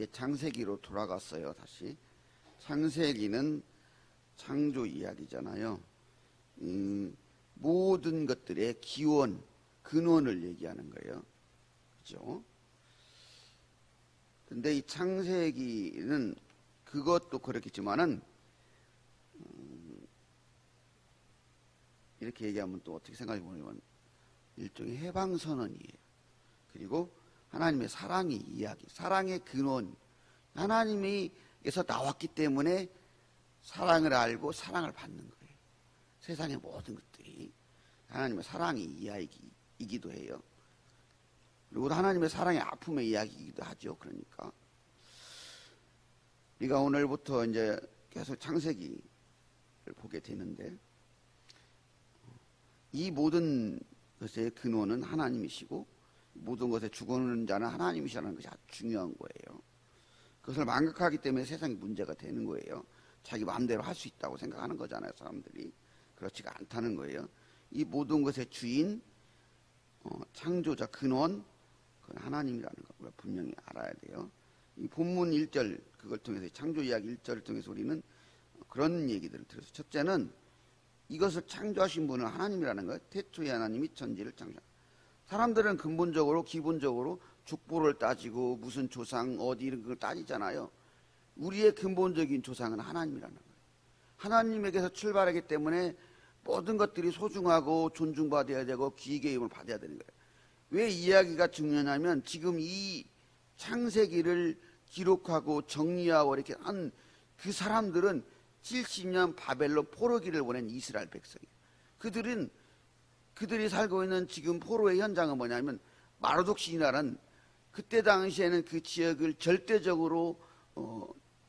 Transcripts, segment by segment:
창세기로 돌아갔어요. 다시 창세기는 창조 이야기잖아요. 모든 것들의 기원, 근원을 얘기하는 거예요. 그죠? 근데 이 창세기는 그것도 그렇겠지만은 이렇게 얘기하면 또 어떻게 생각해 보면 일종의 해방선언이에요. 그리고 하나님의 사랑의 이야기, 사랑의 근원, 하나님에서 나왔기 때문에 사랑을 알고 사랑을 받는 거예요. 세상의 모든 것들이 하나님의 사랑의 이야기이기도 해요. 그리고 하나님의 사랑의 아픔의 이야기이기도 하죠. 그러니까 우리가 오늘부터 이제 계속 창세기를 보게 되는데, 이 모든 것의 근원은 하나님이시고 모든 것에 주권하는 자는 하나님이시라는 것이 아주 중요한 거예요. 그것을 망각하기 때문에 세상이 문제가 되는 거예요. 자기 마음대로 할 수 있다고 생각하는 거잖아요. 사람들이. 그렇지가 않다는 거예요. 이 모든 것의 주인, 창조자, 근원, 그건 하나님이라는 걸 우리가 분명히 알아야 돼요. 이 본문 1절, 그걸 통해서 창조 이야기 1절을 통해서 우리는 그런 얘기들을 들었어요. 첫째는 이것을 창조하신 분은 하나님이라는 거예요. 태초에 하나님이 천지를 창조한. 사람들은 근본적으로 기본적으로 족보를 따지고 무슨 조상 어디 이런 걸 따지잖아요. 우리의 근본적인 조상은 하나님이라는 거예요. 하나님에게서 출발하기 때문에 모든 것들이 소중하고 존중받아야 되고 기계의 힘을 받아야 되는 거예요. 왜 이야기가 중요하냐면 지금 이 창세기를 기록하고 정리하고 이렇게 한 그 사람들은 70년 바벨론 포로기를 보낸 이스라엘 백성이에요. 그들이 살고 있는 지금 포로의 현장은 뭐냐면 마르독 신이라는, 그때 당시에는 그 지역을 절대적으로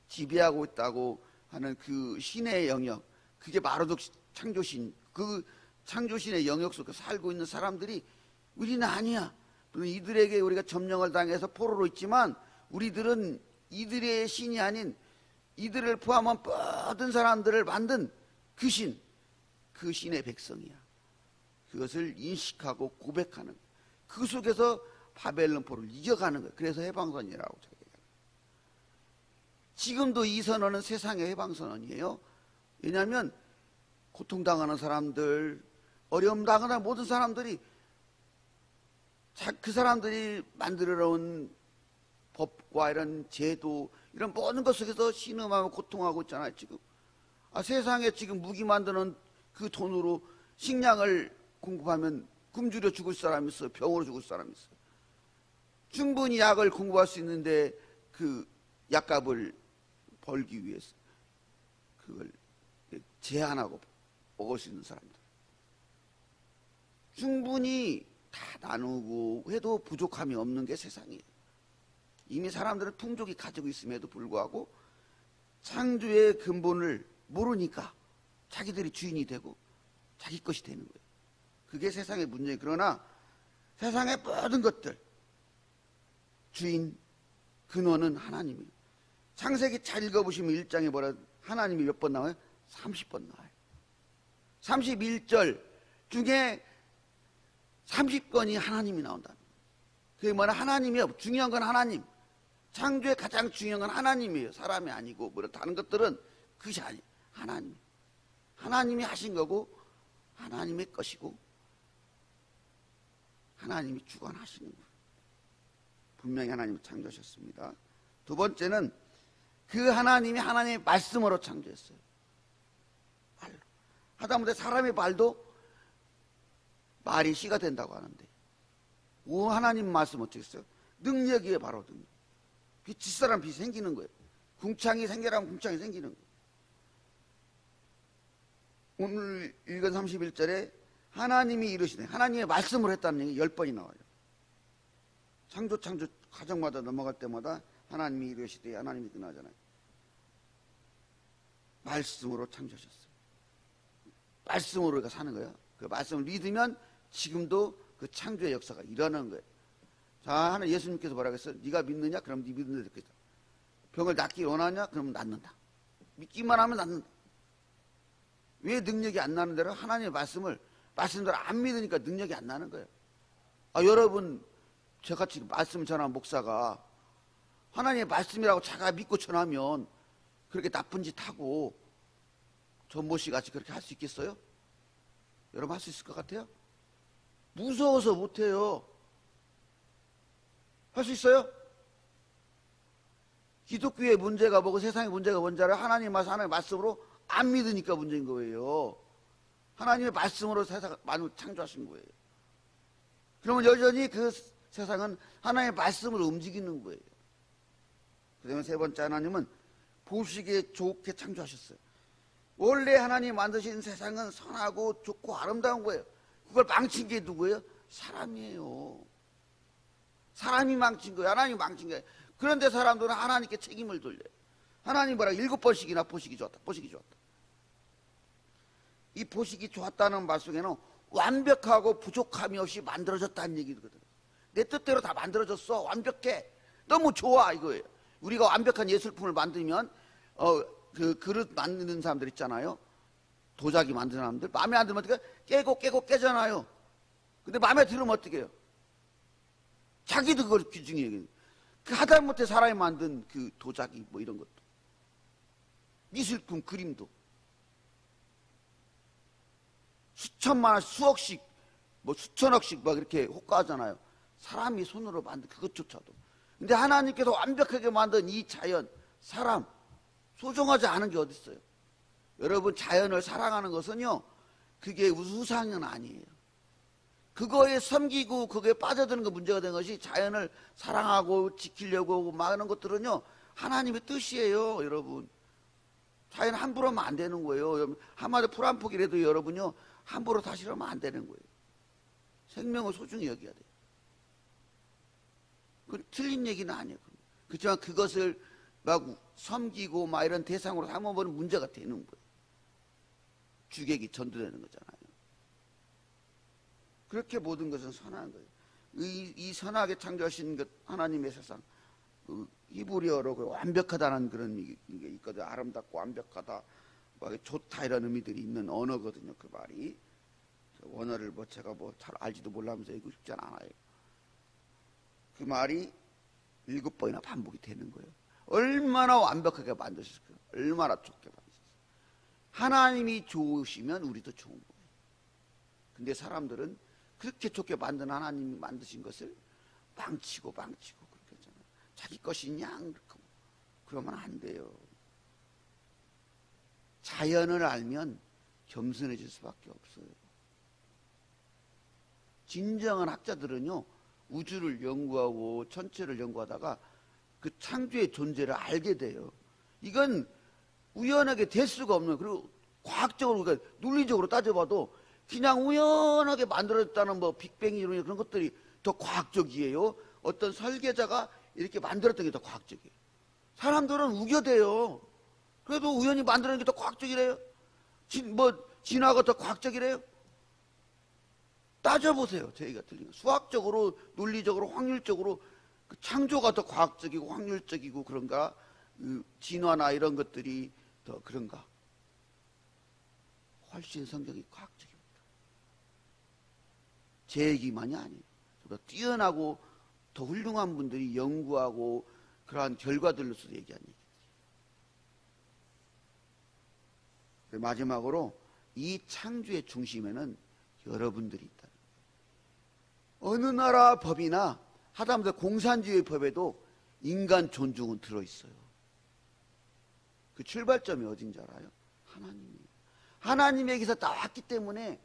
지배하고 있다고 하는 그 신의 영역, 그게 마르독 창조신, 그 창조신의 영역 속에 살고 있는 사람들이 우리는 아니야. 이들에게 우리가 점령을 당해서 포로로 있지만 우리들은 이들의 신이 아닌 이들을 포함한 모든 사람들을 만든 그 신, 그 신의 백성이야. 그것을 인식하고 고백하는 거예요. 그 속에서 바벨론 포로를 이겨가는 거예요. 그래서 해방선이라고 저기 얘기해요. 지금도 이 선언은 세상의 해방선언이에요. 왜냐하면 고통당하는 사람들, 어려움 당하는 모든 사람들이 그 사람들이 만들어 놓은 법과 이런 제도, 이런 모든 것 속에서 신음하고 고통하고 있잖아요. 지금 세상에 지금 무기 만드는 그 돈으로 식량을 공급하면 굶주려 죽을 사람이 있어요. 병으로 죽을 사람이 있어요. 충분히 약을 공급할 수 있는데 그 약값을 벌기 위해서 그걸 제한하고 먹을 수 있는 사람들, 충분히 다 나누고 해도 부족함이 없는 게 세상이에요. 이미 사람들은 풍족이 가지고 있음에도 불구하고 창조의 근본을 모르니까 자기들이 주인이 되고 자기 것이 되는 거예요. 그게 세상의 문제예요. 그러나 세상의 모든 것들 주인, 근원은 하나님이에요. 창세기 잘 읽어보시면 1장에 뭐라, 하나님이 몇 번 나와요? 30번 나와요. 31절 중에 30번이 하나님이 나온다. 그게 뭐냐? 하나님이요. 중요한 건 하나님. 창조의 가장 중요한 건 하나님이에요. 사람이 아니고 뭐 다른 것들은 그것이 아니에요. 하나님. 하나님이 하신 거고 하나님의 것이고 하나님이 주관하시는 거예요. 분명히 하나님이 창조하셨습니다. 두 번째는 그 하나님이 하나님의 말씀으로 창조했어요. 말로. 하다못해 사람의 말도 말이 씨가 된다고 하는데 하나님 말씀 어떻게 했어요? 능력이에요. 바로 능력. 뒷사람 빛이 생기는 거예요. 궁창이 생겨라면 궁창이 생기는 거예요. 오늘 읽은 31절에 하나님이 이르시네. 하나님의 말씀을 했다는 얘기 10번이 나와요. 창조 과정마다 넘어갈 때마다 하나님이 이르시되 하나님이 끝나잖아요. 말씀으로 창조하셨어요. 말씀으로 우리가 사는 거예요. 그 말씀을 믿으면 지금도 그 창조의 역사가 일어나는 거예요. 자, 하나 예수님께서 뭐라고 했어요? 네가 믿느냐? 그럼 네 믿는 대로 되겠다. 병을 낫기 원하냐? 그러면 낫는다. 믿기만 하면 낫는다. 왜 능력이 안 나는 대로 하나님의 말씀대로 안 믿으니까 능력이 안 나는 거예요. 여러분, 저같이 말씀 전한 목사가 하나님의 말씀이라고 자가 믿고 전하면 그렇게 나쁜 짓 하고 전보씨 같이 그렇게 할 수 있겠어요? 여러분 할 수 있을 것 같아요? 무서워서 못해요. 할 수 있어요? 기독교의 문제가 뭐고 세상의 문제가 뭔지 알아요? 하나님의 말씀으로 안 믿으니까 문제인 거예요. 하나님의 말씀으로 세상을 창조하신 거예요. 그러면 여전히 그 세상은 하나님의 말씀으로 움직이는 거예요. 그 다음에 세 번째, 하나님은 보시기에 좋게 창조하셨어요. 원래 하나님 만드신 세상은 선하고 좋고 아름다운 거예요. 그걸 망친 게 누구예요? 사람이에요. 사람이 망친 거예요. 하나님이 망친 거예요. 그런데 사람들은 하나님께 책임을 돌려요. 하나님 뭐라 7번씩이나 보시기 좋았다. 보시기 좋았다. 이 보시기 좋았다는 말 속에는 완벽하고 부족함이 없이 만들어졌다는 얘기거든요. 내 뜻대로 다 만들어졌어. 완벽해. 너무 좋아 이거예요. 우리가 완벽한 예술품을 만들면 그 그릇 만드는 사람들 있잖아요. 도자기 만드는 사람들 마음에 안 들면 어떻게 깨고 깨잖아요. 근데 마음에 들으면 어떻게 해요? 자기도 그걸 귀중히 그 하다못해 사람이 만든 그 도자기 뭐 이런 것도 미술품 그림도 수천만 원씩 수억씩 뭐 수천억씩 막 이렇게 호가하잖아요. 사람이 손으로 만든 그것조차도. 근데 하나님께서 완벽하게 만든 이 자연, 사람 소중하지 않은 게 어디 있어요? 여러분 자연을 사랑하는 것은요 그게 우상은 아니에요. 그거에 섬기고 그거에 빠져드는 거 문제가 된 것이 자연을 사랑하고 지키려고 많은 것들은요 하나님의 뜻이에요. 여러분 자연 함부로 하면 안 되는 거예요. 한마디 풀 한 폭이라도 여러분요 함부로 다시려면 안 되는 거예요. 생명을 소중히 여겨야 돼요. 그건 틀린 얘기는 아니에요. 그렇지만 그것을 막 섬기고 막 이런 대상으로 삼아버리면 문제가 되는 거예요. 주객이 전도되는 거잖아요. 그렇게 모든 것은 선한 거예요. 이 선하게 창조하신 것 하나님의 세상 히브리어로 완벽하다는 그런 게 있거든요. 아름답고 완벽하다, 막 좋다 이런 의미들이 있는 언어거든요. 그 말이 원어를 뭐 제가 뭐 잘 알지도 몰라면서 읽고 싶지 않아요. 그 말이 7번이나 반복이 되는 거예요. 얼마나 완벽하게 만드셨을까요? 얼마나 좋게 만드셨어요. 하나님이 좋으시면 우리도 좋은 거예요. 근데 사람들은 그렇게 좋게 만든 하나님이 만드신 것을 망치고 그렇게 하잖아요. 자기 것인 양 그렇게 그러면 안 돼요. 자연을 알면 겸손해질 수밖에 없어요. 진정한 학자들은요 우주를 연구하고 천체를 연구하다가 그 창조의 존재를 알게 돼요. 이건 우연하게 될 수가 없는, 그리고 과학적으로 그러니까 논리적으로 따져봐도 그냥 우연하게 만들어졌다는 뭐 빅뱅 이론 그런 것들이 더 과학적이에요. 어떤 설계자가 이렇게 만들었던 게 더 과학적이에요. 사람들은 우겨대요. 그래도 우연히 만들어낸 게 더 과학적이래요. 진화가 더 과학적이래요. 따져보세요. 저희가 틀린 거. 수학적으로, 논리적으로, 확률적으로 그 창조가 더 과학적이고 확률적이고 그런가? 진화나 이런 것들이 더 그런가? 훨씬 성경이 과학적입니다. 제 얘기만이 아니에요. 더 뛰어나고 더 훌륭한 분들이 연구하고 그러한 결과들로서 얘기한 얘기예요. 마지막으로 이 창조의 중심에는 여러분들이 있다는 거예요. 어느 나라 법이나 하다못해 공산주의 법에도 인간 존중은 들어있어요. 그 출발점이 어딘지 알아요? 하나님이에요. 하나님에게서 나왔기 때문에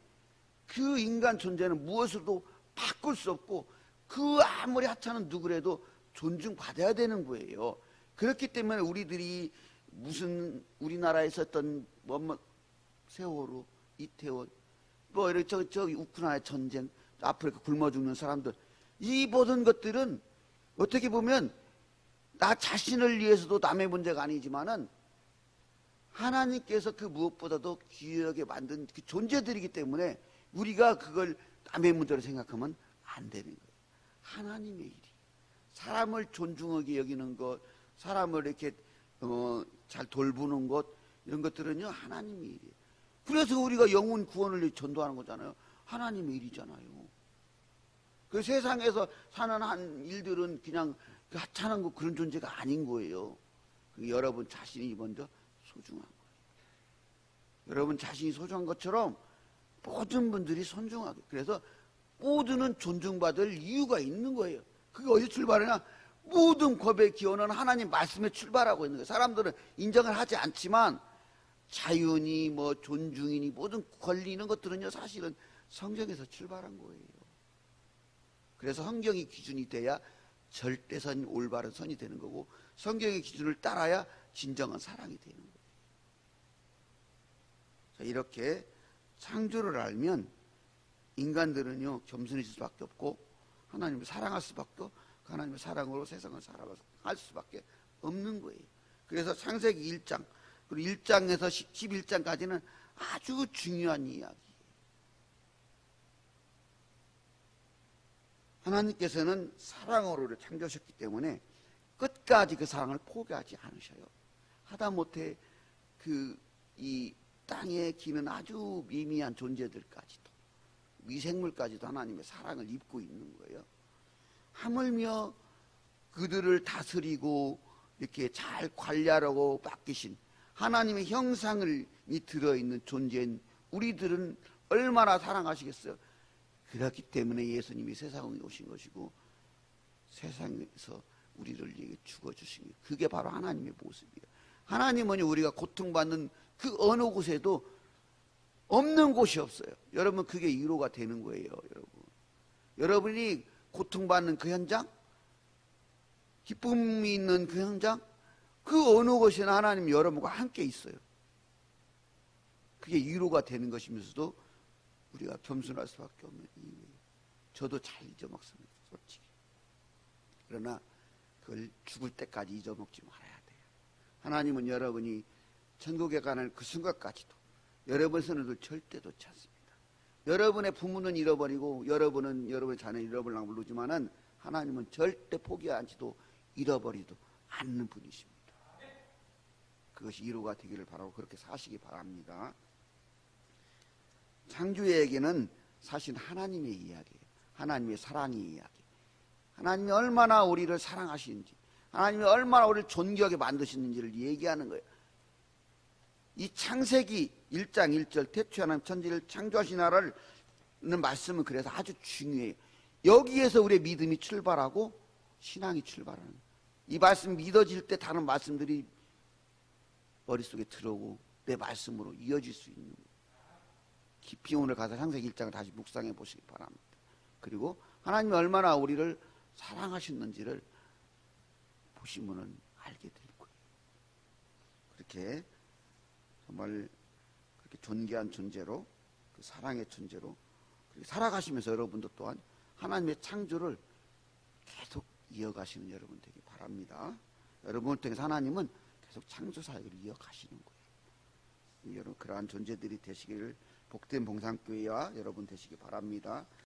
그 인간 존재는 무엇으로도 바꿀 수 없고 그 아무리 하찮은 누구라도 존중받아야 되는 거예요. 그렇기 때문에 우리들이 무슨 우리나라에 있었던 세월호, 이태원, 뭐 이렇게 저기 우크라이나 전쟁, 아프리카 굶어 죽는 사람들, 이 모든 것들은 어떻게 보면 나 자신을 위해서도 남의 문제가 아니지만은 하나님께서 그 무엇보다도 귀하게 만든 그 존재들이기 때문에 우리가 그걸 남의 문제로 생각하면 안 되는 거예요. 하나님의 일이. 사람을 존중하게 여기는 것, 사람을 이렇게 잘 돌보는 것, 이런 것들은요 하나님의 일이에요. 그래서 우리가 영혼 구원을 전도하는 거잖아요. 하나님의 일이잖아요. 그 세상에서 사는 한 일들은 그냥 하찮은 거 그런 존재가 아닌 거예요. 여러분 자신이 먼저 소중한 거예요. 여러분 자신이 소중한 것처럼 모든 분들이 존중하게. 그래서 모두는 존중받을 이유가 있는 거예요. 그게 어디서 출발하냐? 모든 법의 기원은 하나님 말씀에 출발하고 있는 거예요. 사람들은 인정을 하지 않지만 자유니 뭐 존중이니 모든 권리 있는 것들은요 사실은 성경에서 출발한 거예요. 그래서 성경이 기준이 돼야 절대선 올바른 선이 되는 거고 성경의 기준을 따라야 진정한 사랑이 되는 거예요. 자, 이렇게 창조를 알면 인간들은요 겸손해질 수밖에 없고 하나님을 사랑할 수밖에 없고 하나님의 사랑으로 세상을 살아갈 수밖에 없는 거예요. 그래서 창세기 1장 그리고 1장에서 11장까지는 아주 중요한 이야기예요. 하나님께서는 사랑으로 우리를 창조하셨기 때문에 끝까지 그 사랑을 포기하지 않으셔요. 하다못해 이 땅에 기는 아주 미미한 존재들까지도 미생물까지도 하나님의 사랑을 입고 있는 거예요. 하물며 그들을 다스리고 이렇게 잘 관리하라고 맡기신 하나님의 형상이 들어있는 존재인 우리들은 얼마나 사랑하시겠어요? 그렇기 때문에 예수님이 세상에 오신 것이고 세상에서 우리를 위해 죽어주신 게 그게 바로 하나님의 모습이에요. 하나님은 우리가 고통받는 그 어느 곳에도 없는 곳이 없어요. 여러분 그게 위로가 되는 거예요. 여러분이 고통받는 그 현장, 기쁨이 있는 그 현장, 그 어느 곳이나 하나님 여러분과 함께 있어요. 그게 위로가 되는 것이면서도 우리가 겸손할 수밖에 없는 이유예요. 저도 잘 잊어먹습니다, 솔직히. 그러나 그걸 죽을 때까지 잊어먹지 말아야 돼요. 하나님은 여러분이 천국에 가는 그 순간까지도 여러분 손을 절대 놓지 않습니다. 여러분의 부모는 잃어버리고 여러분은 여러분의 자녀는 잃어버리려고 모르지만은 하나님은 절대 포기하지도 잃어버리도 않는 분이십니다. 그것이 위로가 되기를 바라고 그렇게 사시기 바랍니다. 창조의 얘기는 사실 하나님의 이야기예요. 하나님의 사랑의 이야기. 하나님이 얼마나 우리를 사랑하시는지, 하나님이 얼마나 우리를 존귀하게 만드시는지를 얘기하는 거예요. 이 창세기 1장 1절 태초에 하나님 천지를 창조하신 나라는 말씀은 그래서 아주 중요해요. 여기에서 우리의 믿음이 출발하고 신앙이 출발하는 거예요. 이 말씀이 믿어질 때 다른 말씀들이 머릿속에 들어오고 내 말씀으로 이어질 수 있는 거예요. 깊이 오늘 가서 창세기 1장을 다시 묵상해 보시기 바랍니다. 그리고 하나님이 얼마나 우리를 사랑하셨는지를 보시면 알게 될 거예요. 그렇게 정말 그렇게 존귀한 존재로 그 사랑의 존재로 살아가시면서 여러분도 또한 하나님의 창조를 계속 이어가시는 여러분 되기 바랍니다. 여러분을 통해서 하나님은 계속 창조 사역을 이어가시는 거예요. 여러분 그러한 존재들이 되시기를 복된 봉산교회와 여러분 되시기 바랍니다.